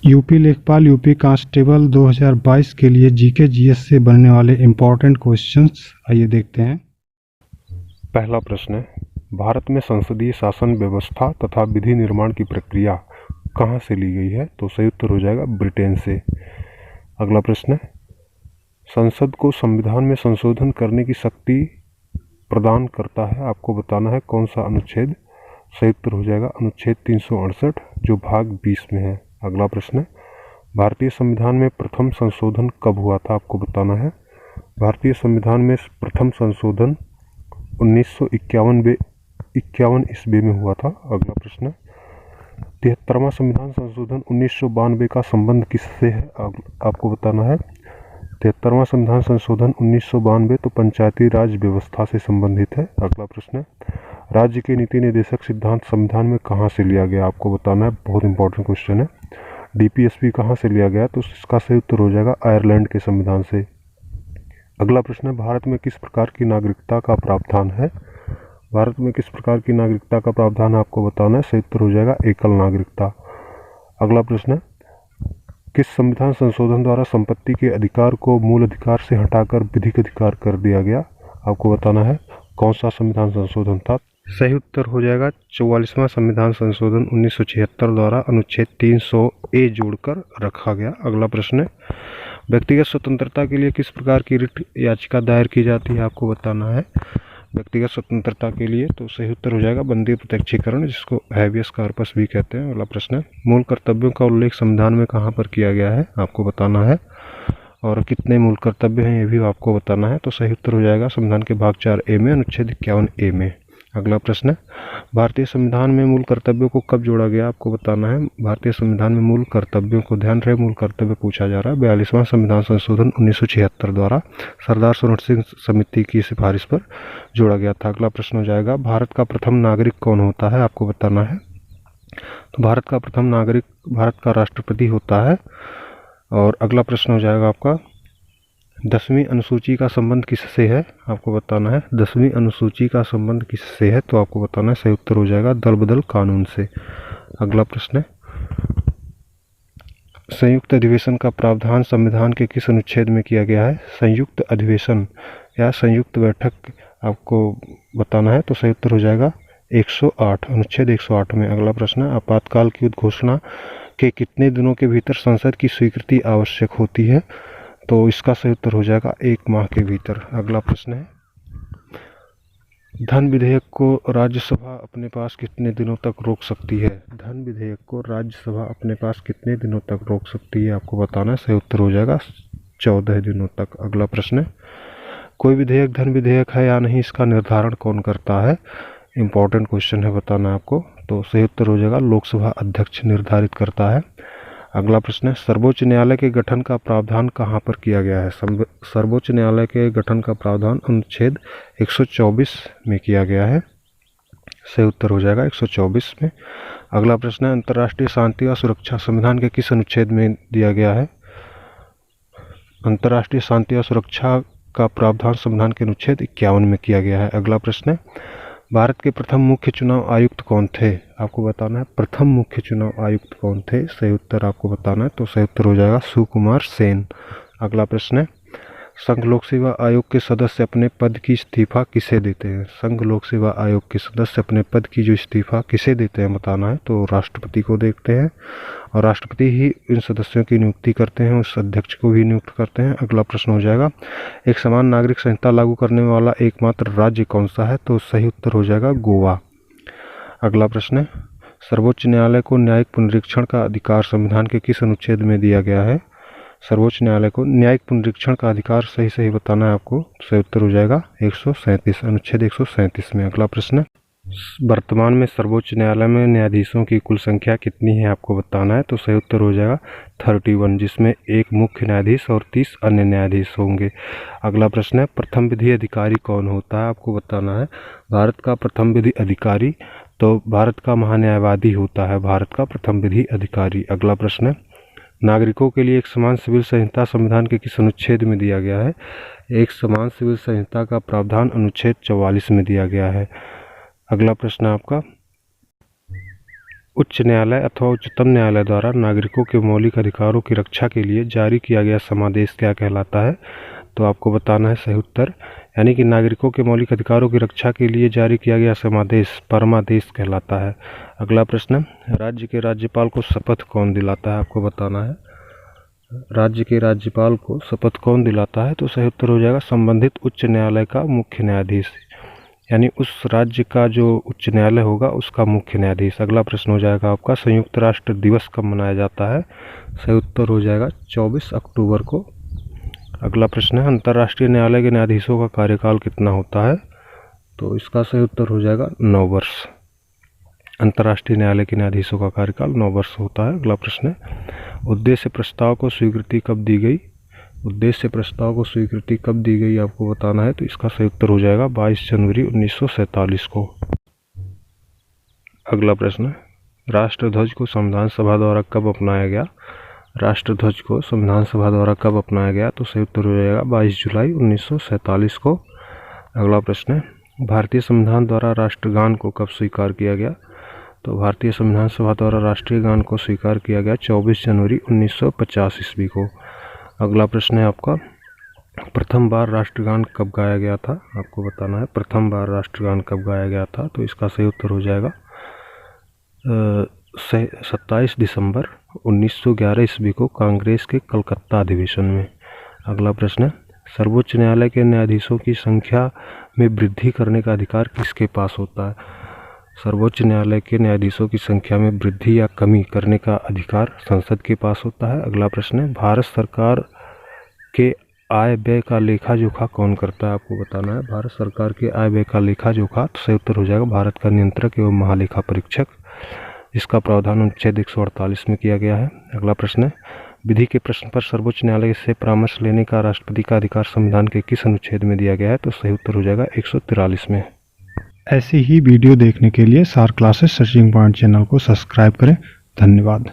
UP लेखपाल UP constable 2022 के लिए जीके जीएस से बनने वाले इम्पोर्टेंट क्वेश्चंस आइए देखते हैं। पहला प्रश्न है, भारत में संसदीय शासन व्यवस्था तथा विधि निर्माण की प्रक्रिया कहाँ से ली गई है? तो सही उत्तर हो जाएगा ब्रिटेन से। अगला प्रश्न है, संसद को संविधान में संशोधन करने की शक्ति प्रदान करता है, आपको बताना है कौन सा अनुच्छेद? सही उत्तर हो जाएगा अनुच्छेद 368 जो भाग 20 में है। अगला प्रश्न है, भारतीय संविधान में प्रथम संशोधन कब हुआ था? आपको बताना है। भारतीय संविधान में प्रथम संशोधन 1951 ईस्वी में हुआ था। अगला प्रश्न है, 73वां संविधान संशोधन 1992 का संबंध किससे है? आपको बताना है। 73वां संविधान संशोधन 1992 तो पंचायती राज व्यवस्था से संबंधित है। अगला प्रश्न है, राज्य के नीति निर्देशक सिद्धांत संविधान में कहाँ से लिया गया? आपको बताना है, बहुत इंपॉर्टेंट क्वेश्चन है। डीपीएसपी कहाँ से लिया गया? तो इसका सही उत्तर हो जाएगा आयरलैंड के संविधान से। अगला प्रश्न है, भारत में किस प्रकार की नागरिकता का प्रावधान है? भारत में किस प्रकार की नागरिकता का प्रावधान है? आपको बताना है। सही उत्तर हो जाएगा एकल नागरिकता। अगला प्रश्न है, किस संविधान संशोधन द्वारा संपत्ति के अधिकार को मूल अधिकार से हटाकर विधिक अधिकार कर दिया गया? आपको बताना है कौन सा संविधान संशोधन था? सही उत्तर हो जाएगा 44वां संविधान संशोधन 1976 द्वारा अनुच्छेद 300A जोड़कर रखा गया। अगला प्रश्न है, व्यक्तिगत स्वतंत्रता के लिए किस प्रकार की रिट याचिका दायर की जाती है? आपको बताना है व्यक्तिगत स्वतंत्रता के लिए। तो सही उत्तर हो जाएगा बंदी प्रत्यक्षीकरण, जिसको हैबियस कॉर्पस भी कहते हैं। अगला प्रश्न है, मूल कर्तव्यों का उल्लेख संविधान में कहाँ पर किया गया है? आपको बताना है। और कितने मूल कर्तव्य हैं ये भी आपको बताना है। तो सही उत्तर हो जाएगा संविधान के भाग 4A में अनुच्छेद 51A में। अगला प्रश्न है, भारतीय संविधान में मूल कर्तव्यों को कब जोड़ा गया? आपको बताना है। भारतीय संविधान में मूल कर्तव्यों को, ध्यान रहे मूल कर्तव्य पूछा जा रहा है, 42वां संविधान संशोधन 1976 द्वारा सरदार सरोवर सिंह समिति की सिफारिश पर जोड़ा गया था। अगला प्रश्न हो जाएगा, भारत का प्रथम नागरिक कौन होता है? आपको बताना है। तो भारत का प्रथम नागरिक भारत का राष्ट्रपति होता है। और अगला प्रश्न हो जाएगा आपका, 10वीं अनुसूची का संबंध किससे है? आपको बताना है 10वीं अनुसूची का संबंध किससे है? तो आपको बताना है। सही उत्तर हो जाएगा दल बदल कानून से। अगला प्रश्न है, संयुक्त अधिवेशन का प्रावधान संविधान के किस अनुच्छेद में किया गया है? संयुक्त अधिवेशन या संयुक्त बैठक आपको बताना है। तो सही उत्तर हो जाएगा 108 अनुच्छेद 108 में। अगला प्रश्न है, आपातकाल की उद्घोषणा के कितने दिनों के भीतर संसद की स्वीकृति आवश्यक होती है? तो इसका सही उत्तर हो जाएगा 1 माह के भीतर। अगला प्रश्न है, धन विधेयक को राज्यसभा अपने पास कितने दिनों तक रोक सकती है? धन विधेयक को राज्यसभा अपने पास कितने दिनों तक रोक सकती है? आपको बताना है। सही उत्तर हो जाएगा 14 दिनों तक। अगला प्रश्न है, कोई विधेयक धन विधेयक है या नहीं, इसका निर्धारण कौन करता है? इंपॉर्टेंट क्वेश्चन है, बताना है आपको। तो सही उत्तर हो जाएगा लोकसभा अध्यक्ष निर्धारित करता है। अगला प्रश्न है, सर्वोच्च न्यायालय के गठन का प्रावधान कहाँ पर किया गया है? सर्वोच्च न्यायालय के गठन का प्रावधान अनुच्छेद 124 में किया गया है। सही उत्तर हो जाएगा 124 में। अगला प्रश्न है, अंतर्राष्ट्रीय शांति और सुरक्षा संविधान के किस अनुच्छेद में दिया गया है? अंतर्राष्ट्रीय शांति और सुरक्षा का प्रावधान संविधान के अनुच्छेद 51 में किया गया है। अगला प्रश्न है, भारत के प्रथम मुख्य चुनाव आयुक्त कौन थे? आपको बताना है प्रथम मुख्य चुनाव आयुक्त कौन थे? सही उत्तर आपको बताना है। तो सही उत्तर हो जाएगा सुकुमार सेन। अगला प्रश्न है, संघ लोक सेवा आयोग के सदस्य अपने पद की इस्तीफा किसे देते हैं? संघ लोक सेवा आयोग के सदस्य अपने पद की जो इस्तीफा किसे देते हैं बताना है। तो राष्ट्रपति को देखते हैं, और राष्ट्रपति ही इन सदस्यों की नियुक्ति करते हैं, उस अध्यक्ष को भी नियुक्त करते हैं। अगला प्रश्न हो जाएगा, एक समान नागरिक संहिता लागू करने वाला एकमात्र राज्य कौन सा है? तो सही उत्तर हो जाएगा गोवा। अगला प्रश्न है, सर्वोच्च न्यायालय को न्यायिक पुनरीक्षण का अधिकार संविधान के किस अनुच्छेद में दिया गया है? सर्वोच्च न्यायालय को न्यायिक पुनरीक्षण का अधिकार सही बताना है आपको। सही उत्तर हो जाएगा 137 अनुच्छेद 137 में। अगला प्रश्न, वर्तमान में सर्वोच्च न्यायालय में न्यायाधीशों की कुल संख्या कितनी है? आपको बताना है। तो सही उत्तर हो जाएगा 31, जिसमें एक मुख्य न्यायाधीश और 30 अन्य न्यायाधीश होंगे। अगला प्रश्न है, प्रथम विधि अधिकारी कौन होता है? आपको बताना है। भारत का प्रथम विधि अधिकारी तो भारत का महान्यायवादी होता है, भारत का प्रथम विधि अधिकारी। अगला प्रश्न है, नागरिकों के लिए एक समान सिविल संहिता संविधान के किस अनुच्छेद में दिया गया है? एक समान सिविल संहिता का प्रावधान अनुच्छेद 44 में दिया गया है। अगला प्रश्न आपका, उच्च न्यायालय अथवा उच्चतम न्यायालय द्वारा नागरिकों के मौलिक अधिकारों की रक्षा के लिए जारी किया गया समादेश क्या कहलाता है? तो आपको बताना है सही उत्तर, यानी कि नागरिकों के मौलिक अधिकारों की रक्षा के लिए जारी किया गया समादेश परमादेश कहलाता है। अगला प्रश्न, राज्य के राज्यपाल को शपथ कौन दिलाता है? आपको बताना है राज्य के राज्यपाल को शपथ कौन दिलाता है? तो सही उत्तर हो जाएगा संबंधित उच्च न्यायालय का मुख्य न्यायाधीश, यानी उस राज्य का जो उच्च न्यायालय होगा उसका मुख्य न्यायाधीश। अगला प्रश्न हो जाएगा आपका, संयुक्त राष्ट्र दिवस कब मनाया जाता है? सही उत्तर हो जाएगा 24 अक्टूबर को। अगला प्रश्न है, अंतर्राष्ट्रीय न्यायालय के न्यायाधीशों का कार्यकाल कितना होता है? तो इसका सही उत्तर हो जाएगा 9 वर्ष। अंतर्राष्ट्रीय न्यायालय के न्यायाधीशों का कार्यकाल 9 वर्ष होता है। अगला प्रश्न है, उद्देश्य प्रस्ताव को स्वीकृति कब दी गई? उद्देश्य प्रस्ताव को स्वीकृति कब दी गई आपको बताना है। तो इसका सही उत्तर हो जाएगा 22 जनवरी 1947 को। अगला प्रश्न, राष्ट्रध्वज को संविधान सभा द्वारा कब अपनाया गया? राष्ट्रध्वज को संविधान सभा द्वारा कब अपनाया गया? तो सही उत्तर हो जाएगा 22 जुलाई 1947 को। अगला प्रश्न है, भारतीय संविधान द्वारा राष्ट्रगान को कब स्वीकार किया गया? तो भारतीय संविधान सभा द्वारा राष्ट्रीय गान को स्वीकार किया गया 24 जनवरी 1950 ईस्वी को। अगला प्रश्न है आपका, प्रथम बार राष्ट्रगान कब गाया गया था? आपको बताना है प्रथम बार राष्ट्रगान कब गाया गया था। तो इसका सही उत्तर हो जाएगा 27 दिसंबर 1911 ईस्वी को कांग्रेस के कलकत्ता अधिवेशन में। अगला प्रश्न है, सर्वोच्च न्यायालय के न्यायाधीशों की संख्या में वृद्धि करने का अधिकार किसके पास होता है? सर्वोच्च न्यायालय के न्यायाधीशों की संख्या में वृद्धि या कमी करने का अधिकार संसद के पास होता है। अगला प्रश्न है, भारत सरकार के आय व्यय का लेखा जोखा कौन करता है? आपको बताना है भारत सरकार के आय व्यय का लेखा जोखा। तो सही उत्तर हो जाएगा भारत का नियंत्रक एवं महालेखा परीक्षक, जिसका प्रावधान अनुच्छेद 148 में किया गया है। अगला प्रश्न है, विधि के प्रश्न पर सर्वोच्च न्यायालय से परामर्श लेने का राष्ट्रपति का अधिकार संविधान के किस अनुच्छेद में दिया गया है? तो सही उत्तर हो जाएगा 143 में। ऐसी ही वीडियो देखने के लिए सार क्लासेस सर्चिंग पॉइंट चैनल को सब्सक्राइब करें। धन्यवाद।